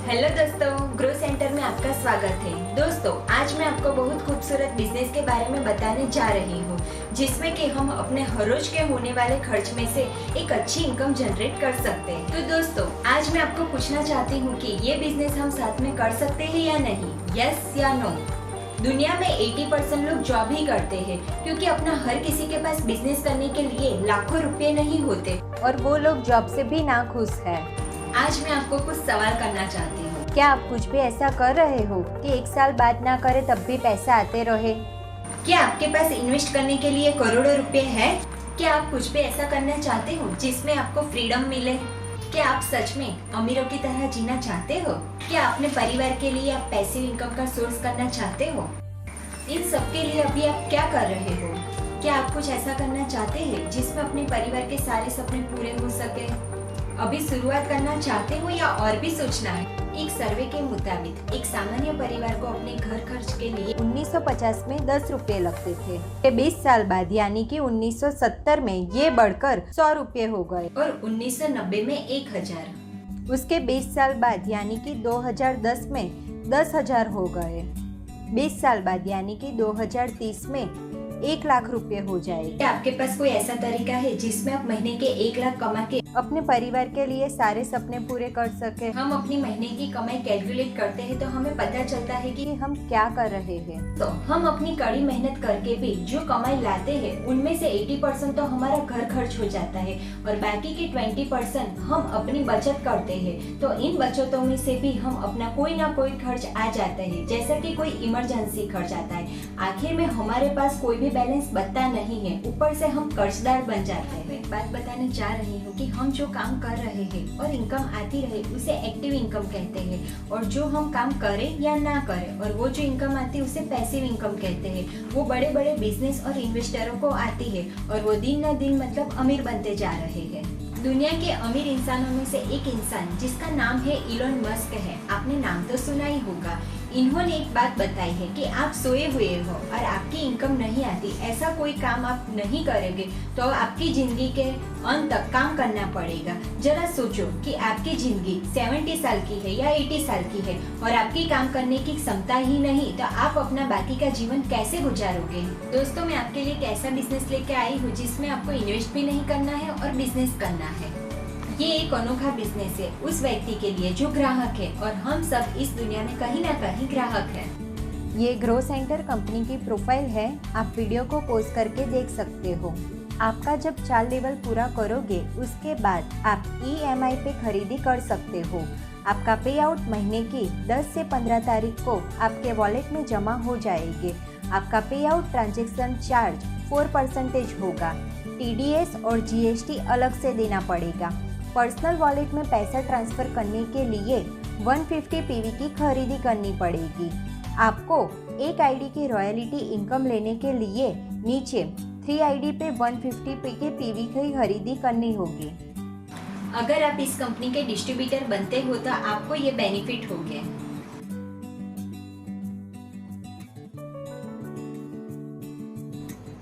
Hello दोस्तों, grow centre में आपका स्वागत है। दोस्तों, आज मैं आपको बहुत खूबसूरत बिजनेस के बारे में बताने जा रही हूँ, जिसमें कि हम अपने हर रोज के होने वाले खर्च में से एक अच्छी इनकम जनरेट कर सकते हैं। तो दोस्तों, आज मैं आपको पूछना चाहती हूँ कि ये बिजनेस हम साथ में कर सकते हैं या नहीं, यस या नो। दुनिया में 80% लोग जॉब ही करते हैं, क्योंकि अपना हर किसी के पास बिजनेस करने के लिए लाखों रुपए नहीं होते और वो लोग जॉब से भी नाखुश है। आज मैं आपको कुछ सवाल करना चाहती हूँ। क्या आप कुछ भी ऐसा कर रहे हो कि 1 साल बाद ना करे तब भी पैसा आते रहे? क्या आपके पास इन्वेस्ट करने के लिए करोड़ों रुपए है? क्या आप कुछ भी ऐसा करना चाहते हो जिसमें आपको फ्रीडम मिले? क्या आप सच में अमीरों की तरह जीना चाहते हो? क्या अपने परिवार के लिए आप पैसिव इनकम का सोर्स करना चाहते हो? इन सब के लिए अभी आप क्या कर रहे हो? क्या आप कुछ ऐसा करना चाहते हैं जिसमें अपने परिवार के सारे सपने पूरे हो सके? अभी शुरुआत करना चाहते हो या और भी सोचना है? एक सर्वे के मुताबिक एक सामान्य परिवार को अपने घर खर्च के लिए 1950 में 10 रुपये लगते थे। 20 साल बाद यानी कि 1970 में ये बढ़कर 100 रुपये हो गए और 1990 में 1000। उसके 20 साल बाद यानी कि 2010 में 10,000 हो गए। 20 साल बाद यानी कि 2030 में 1 लाख रुपये हो जाएगा। क्या आपके पास कोई ऐसा तरीका है जिसमें आप महीने के 1 लाख कमा के अपने परिवार के लिए सारे सपने पूरे कर सके? हम अपनी महीने की कमाई कैलकुलेट करते हैं तो हमें पता चलता है कि हम क्या कर रहे हैं। तो हम अपनी कड़ी मेहनत करके भी जो कमाई लाते हैं उनमें से 80% तो हमारा घर खर्च हो जाता है और बाकी के 20% हम अपनी बचत करते हैं। तो इन बचतों में से भी हम अपना कोई ना कोई खर्च आ जाता है, जैसा कि कोई इमरजेंसी खर्च आता है। आखिर में हमारे पास कोई भी बैलेंस बचता नहीं है, ऊपर से हम कर्जदार बन जाते हैं। मैं बात बताने जा रही हूँ कि हम जो काम कर रहे हैं और इनकम आती रहे उसे एक्टिव इनकम कहते हैं, और जो हम काम करें या ना करें और वो जो इनकम आती है उसे पैसिव इनकम कहते हैं। वो बड़े बड़े बिजनेस और इन्वेस्टरों को आती है और वो दिन न दिन मतलब अमीर बनते जा रहे हैं। दुनिया के अमीर इंसानों में से एक इंसान जिसका नाम है इलोन मस्क है। आपने नाम तो सुना ही होगा। इन्होंने एक बात बताई है कि आप सोए हुए हो और आपकी इनकम नहीं आती, ऐसा कोई काम आप नहीं करोगे तो आपकी जिंदगी के अंत तक काम करना पड़ेगा। जरा सोचो कि आपकी जिंदगी 70 साल की है या 80 साल की है और आपकी काम करने की क्षमता ही नहीं, तो आप अपना बाकी का जीवन कैसे गुजारोगे? दोस्तों, मैं आपके लिए एक ऐसा बिजनेस लेके आई हूँ जिसमें आपको इन्वेस्ट भी नहीं करना है और बिजनेस करना है। ये एक अनोखा बिजनेस है उस व्यक्ति के लिए जो ग्राहक है, और हम सब इस दुनिया में कहीं ना कहीं ग्राहक है। ये ग्रो सेंटर कंपनी की प्रोफाइल है, आप वीडियो को पॉज करके देख सकते हो। आपका जब 4 लेवल पूरा करोगे उसके बाद आप EMI पे खरीदी कर सकते हो। आपका पे आउट महीने की 10 से 15 तारीख को आपके वॉलेट में जमा हो जाएंगे। आपका पे आउट ट्रांजेक्शन चार्ज 4% होगा। TDS और GST अलग से देना पड़ेगा। पर्सनल वॉलेट में पैसा ट्रांसफ़र करने के लिए 150 PV की खरीदी करनी पड़ेगी। आपको एक ID की रॉयल्टी इनकम लेने के लिए नीचे 3 ID पे 150 की PV की खरीदी करनी होगी। अगर आप इस कंपनी के डिस्ट्रीब्यूटर बनते हो तो आपको ये बेनिफिट होंगे।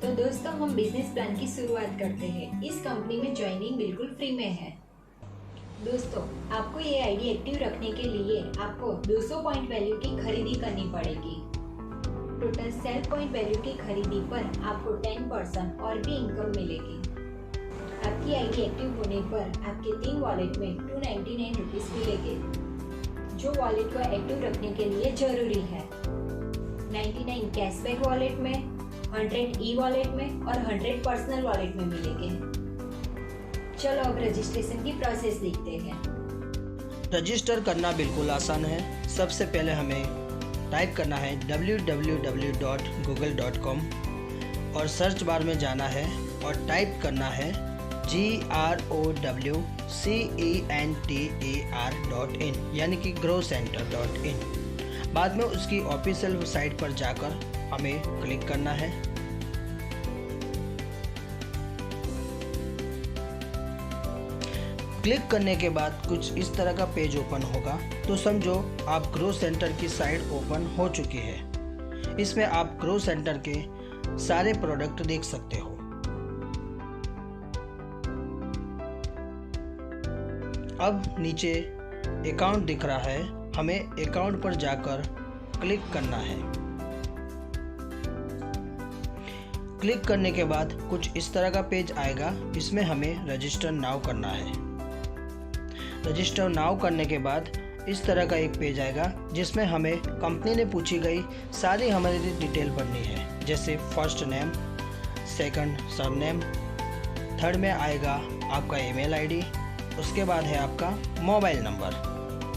तो दोस्तों, हम बिजनेस प्लान की शुरुआत करते हैं। इस कंपनी में ज्वाइनिंग बिल्कुल फ्री में है। दोस्तों, आपको ये आईडी एक्टिव रखने के लिए आपको 200 पॉइंट वैल्यू की खरीदी करनी पड़ेगी। टोटल सेल पॉइंट वैल्यू की खरीदी पर आपको 10% और भी इनकम मिलेगी। आपकी आईडी एक्टिव होने पर आपके 3 वॉलेट में 299 रुपीज़ मिलेंगे, जो वॉलेट को एक्टिव रखने के लिए जरूरी है। 99 कैशबैक वॉलेट में, 100 ई वॉलेट में और 100 पर्सनल वॉलेट में मिलेंगे। चलो अब रजिस्ट्रेशन की प्रोसेस देखते हैं। रजिस्टर करना बिल्कुल आसान है। सबसे पहले हमें टाइप करना है www.google.com और सर्च बार में जाना है और टाइप करना है growcenter.in यानी कि growcenter.in। बाद में उसकी ऑफिशियल साइट पर जाकर हमें क्लिक करना है। क्लिक करने के बाद कुछ इस तरह का पेज ओपन होगा। तो समझो आप ग्रो सेंटर की साइट ओपन हो चुकी है। इसमें आप ग्रो सेंटर के सारे प्रोडक्ट देख सकते हो। अब नीचे अकाउंट दिख रहा है, हमें अकाउंट पर जाकर क्लिक करना है। क्लिक करने के बाद कुछ इस तरह का पेज आएगा। इसमें हमें रजिस्टर नाउ करना है। रजिस्टर नाउ करने के बाद इस तरह का एक पेज आएगा जिसमें हमें कंपनी ने पूछी गई सारी हमारी डिटेल भरनी है, जैसे first name, second surname, third में आएगा आपका ईमेल आईडी, उसके बाद है आपका मोबाइल नंबर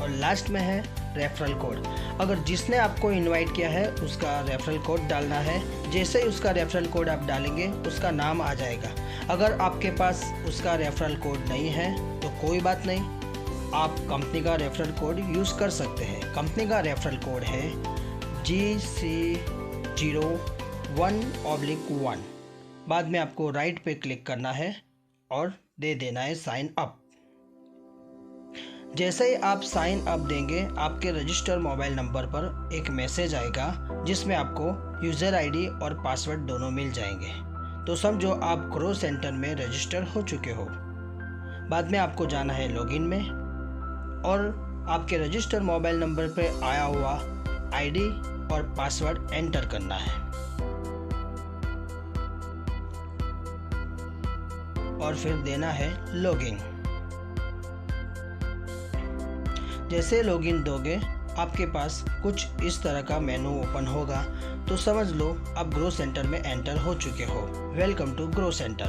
और लास्ट में है रेफरल कोड। अगर जिसने आपको इनवाइट किया है उसका रेफरल कोड डालना है। जैसे ही उसका रेफरल कोड आप डालेंगे उसका नाम आ जाएगा। अगर आपके पास उसका रेफरल कोड नहीं है तो कोई बात नहीं, आप कंपनी का रेफरल कोड यूज़ कर सकते हैं। कंपनी का रेफरल कोड है GC01/1। बाद में आपको राइट पे क्लिक करना है और दे देना है साइन अप। जैसे ही आप साइन अप देंगे आपके रजिस्टर मोबाइल नंबर पर एक मैसेज आएगा जिसमें आपको यूज़र आईडी और पासवर्ड दोनों मिल जाएंगे। तो समझो आप ग्रो सेंटर में रजिस्टर हो चुके हो। बाद में आपको जाना है लॉगिन में और आपके रजिस्टर मोबाइल नंबर पर आया हुआ आईडी और पासवर्ड एंटर करना है और फिर देना है लॉगिन। जैसे लॉगिन दोगे आपके पास कुछ इस तरह का मेनू ओपन होगा। तो समझ लो आप ग्रो सेंटर में एंटर हो चुके हो। Welcome to grow centre.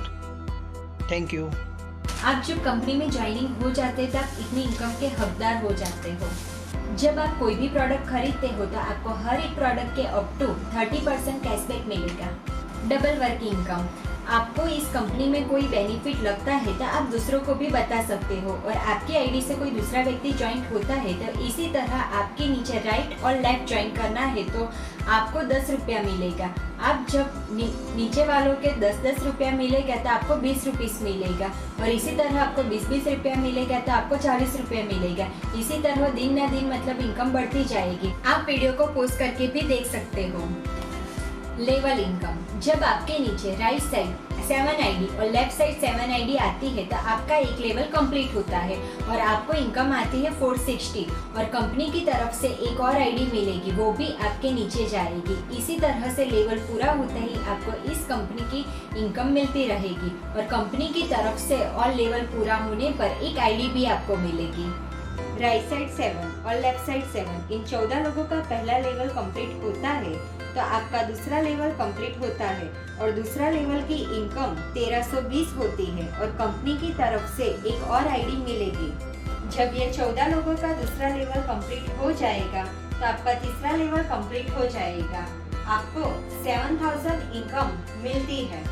Thank you. आप जब कंपनी में ज्वाइनिंग हो जाते हैं तब इतनी इनकम के हकदार हो जाते हो। जब आप कोई भी प्रोडक्ट खरीदते हो तो आपको हर एक प्रोडक्ट के अप टू 30% कैशबैक मिलेगा। डबल वर्क इनकम, आपको इस कंपनी में कोई बेनिफिट लगता है तो आप दूसरों को भी बता सकते हो और आपकी आईडी से कोई दूसरा व्यक्ति ज्वाइन होता है तो इसी तरह आपके नीचे राइट और लेफ्ट ज्वाइन करना है तो आपको 10 रुपया मिलेगा। आप जब नीचे वालों के 10-10 रुपया मिलेगा तो आपको 20 रुपीस मिलेगा और इसी तरह आपको 20-20 रुपया मिलेगा तो आपको 40 रुपया मिलेगा। इसी तरह दिन न दिन मतलब इनकम बढ़ती जाएगी। आप वीडियो को पोस्ट करके भी देख सकते हो। लेवल इनकम, जब आपके नीचे राइट साइड 7 आईडी और लेफ्ट साइड 7 आईडी आती है तो आपका एक लेवल कंप्लीट होता है और आपको इनकम आती है 460 और कंपनी की तरफ से एक और आईडी मिलेगी, वो भी आपके नीचे जाएगी। इसी तरह से लेवल पूरा होता ही आपको इस कंपनी की इनकम मिलती रहेगी और कंपनी की तरफ से और लेवल पूरा होने पर एक आईडी भी आपको मिलेगी। राइट साइड 7 और लेफ्ट साइड 7 इन 14 लोगों का पहला लेवल कंप्लीट होता है तो आपका दूसरा लेवल कंप्लीट होता है और दूसरा लेवल की इनकम 1320 होती है और कंपनी की तरफ से एक और आईडी मिलेगी। जब ये 14 लोगों का दूसरा लेवल कंप्लीट हो जाएगा तो आपका तीसरा लेवल कंप्लीट हो जाएगा। आपको 7000 इनकम मिलती है।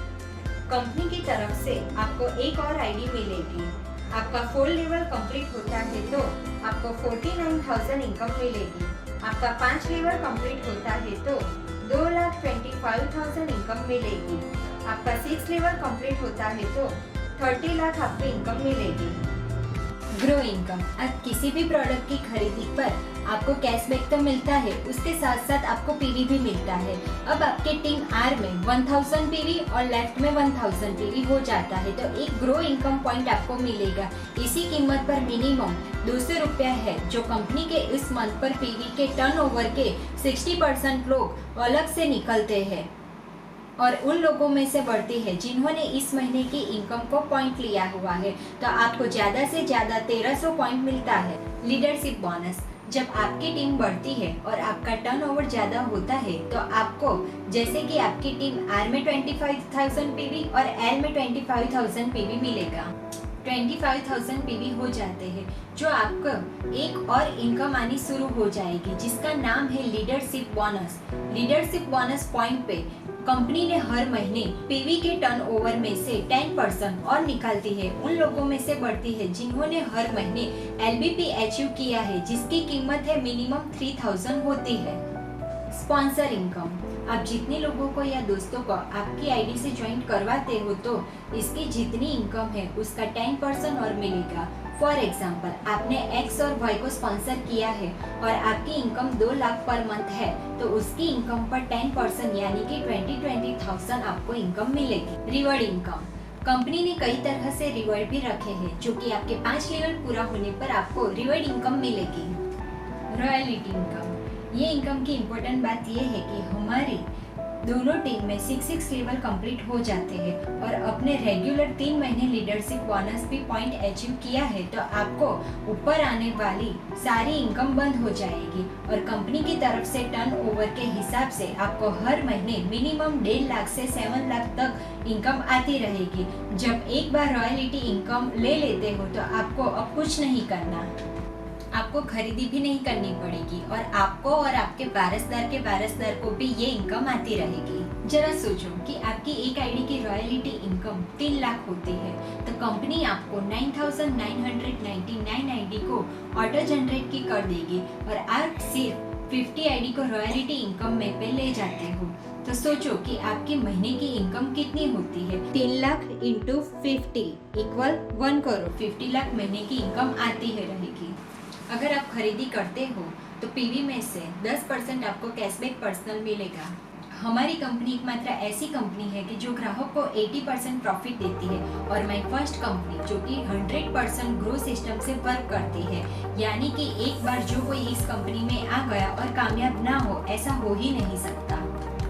कंपनी की तरफ से आपको एक और आईडी मिलेगी। आपका 4 लेवल कंप्लीट होता है तो आपको 49,000 इनकम मिलेगी। आपका 5 लेवल कंप्लीट होता है तो 2,25,000 इनकम मिलेगी। आपका 6 लेवल कंप्लीट होता है तो 30 लाख आपको इनकम मिलेगी। ग्रो इनकम, अब किसी भी प्रोडक्ट की खरीदी पर आपको कैशबैक तो मिलता है, उसके साथ साथ आपको पीवी भी मिलता है। अब आपके टीम आर में 1000 पीवी और लेफ्ट में 1000 पीवी हो जाता है तो एक ग्रो इनकम पॉइंट आपको मिलेगा। इसी कीमत पर मिनिमम 200 रुपया है जो कंपनी के इस मंथ पर पीवी के टर्नओवर के 60% लोग अलग से निकलते हैं और उन लोगों में से बढ़ती है जिन्होंने इस महीने की इनकम को पॉइंट लिया हुआ है तो आपको ज़्यादा से ज़्यादा 1300 पॉइंट मिलता है। लीडरशिप बोनस, जब आपकी टीम बढ़ती है और आपका टर्नओवर ज़्यादा होता है तो आपको, जैसे कि आपकी टीम आर में 25,000 पीवी और एल में 25,000 पीवी मिलेगा। 25,000 पीवी हो जाते हैं जो आपको एक और इनकम आनी शुरू हो जाएगी जिसका नाम है leadership bonus. Leadership bonus point पे कंपनी ने हर महीने पीवी के टर्नओवर में से 10% और निकालती है, उन लोगों में से बढ़ती है जिन्होंने हर महीने एलबीपी अचीव किया है जिसकी कीमत है मिनिमम 3000 होती है। स्पॉन्सर इनकम, आप जितने लोगों को या दोस्तों को आपकी आईडी से ज्वाइन करवाते हो तो इसकी जितनी इनकम है उसका 10% और मिलेगा। फॉर एग्जाम्पल, आपने एक्स और वाई को स्पॉन्सर किया है और आपकी इनकम 2 लाख पर मंथ है तो उसकी इनकम पर 10% यानी कि 20,000 आपको इनकम मिलेगी। रिवॉर्ड इनकम, कंपनी ने कई तरह से रिवॉर्ड भी रखे हैं जो कि आपके 5 लेवल पूरा होने पर आपको रिवॉर्ड इनकम मिलेगी। Royalty income. ये इनकम की इम्पोर्टेंट बात ये है कि हमारी दोनों टीम में 6 लेवल कंप्लीट हो जाते हैं और अपने रेगुलर 3 महीने लीडरशिप बोनस भी पॉइंट अचीव किया है तो आपको ऊपर आने वाली सारी इनकम बंद हो जाएगी और कंपनी की तरफ से टर्नओवर के हिसाब से आपको हर महीने मिनिमम 1.5 लाख से 7 लाख तक इनकम आती रहेगी। जब एक बार रॉयल्टी इनकम ले लेते हो तो आपको अब कुछ नहीं करना, आपको खरीदी भी नहीं करनी पड़ेगी और आपको और आपके वारसदार को भी ये इनकम आती रहेगी। जरा सोचो कि आपकी एक आईडी की रॉयल्टी इनकम 3 लाख होती है तो कंपनी आपको 9,999 आईडी को ऑटो जनरेट की कर देगी और आप सिर्फ 50 आईडी को रॉयल्टी इनकम में पे ले जाते हो। तो सोचो कि आपकी महीने की इनकम कितनी होती है। 3 लाख इंटू 50 इक्वल 1 करोड़। 50 लाख महीने की इनकम आती है रहेगी। अगर आप खरीदी करते हो तो पीवी में से 10% आपको कैशबैक पर्सनल मिलेगा। हमारी कंपनी एकमात्र ऐसी कंपनी है कि जो ग्राहक को 80% प्रॉफिट देती है और माई फर्स्ट कंपनी जो कि 100% ग्रो सिस्टम से वर्क करती है, यानी कि एक बार जो कोई इस कंपनी में आ गया और कामयाब ना हो ऐसा हो ही नहीं सकता।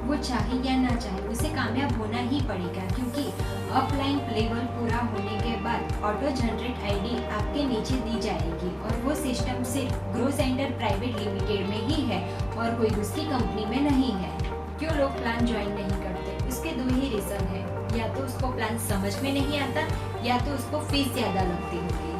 वो चाहे या ना चाहे उसे कामयाब होना ही पड़ेगा क्योंकि अपलाइन लेवल पूरा होने के बाद ऑटो जनरेट आईडी आपके नीचे दी जाएगी और वो सिस्टम सिर्फ ग्रो सेंटर प्राइवेट लिमिटेड में ही है और कोई दूसरी कंपनी में नहीं है। क्यों लोग प्लान ज्वाइन नहीं करते? उसके 2 ही रीजन है, या तो उसको प्लान समझ में नहीं आता या तो उसको फीस ज्यादा लगती होगी।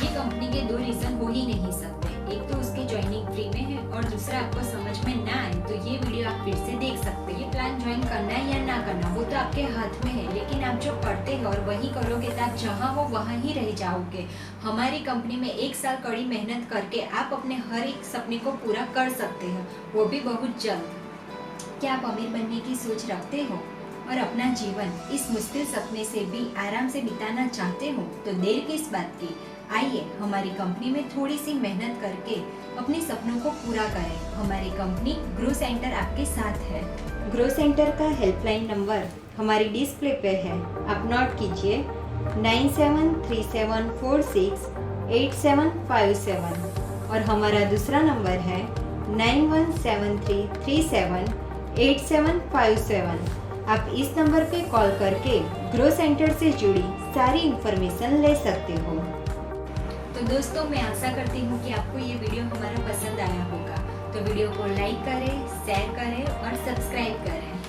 ये कंपनी के 2 रीजन हो ही नहीं सकते। एक तो उसकी ज्वाइनिंग फ्री में है और दूसरा आपको समझ में ना आए तो ये वीडियो आप फिर से देख सकते हैं। ये प्लान ज्वाइन करना है या ना करना वो तो आपके हाथ में है, लेकिन आप जो करते हो और वही करोगे तो आप जहाँ हो वहाँ ही रह जाओगे। हमारी कंपनी में 1 साल कड़ी मेहनत करके आप अपने हर एक सपने को पूरा कर सकते हो, वो भी बहुत जल्द। क्या आप अमीर बनने की सोच रखते हो और अपना जीवन इस मुश्किल सपने से भी आराम से बिताना चाहते हो तो देर किस बात की, आइए हमारी कंपनी में थोड़ी सी मेहनत करके अपने सपनों को पूरा करें। हमारी कंपनी ग्रो सेंटर आपके साथ है। ग्रो सेंटर का हेल्पलाइन नंबर हमारी डिस्प्ले पे है, आप नोट कीजिए 9737468757 और हमारा दूसरा नंबर है 9173378757। आप इस नंबर पे कॉल करके ग्रो सेंटर से जुड़ी सारी इंफॉर्मेशन ले सकते हो। तो दोस्तों मैं आशा करती हूँ कि आपको ये वीडियो हमारा पसंद आया होगा, तो वीडियो को लाइक करें, शेयर करें और सब्सक्राइब करें।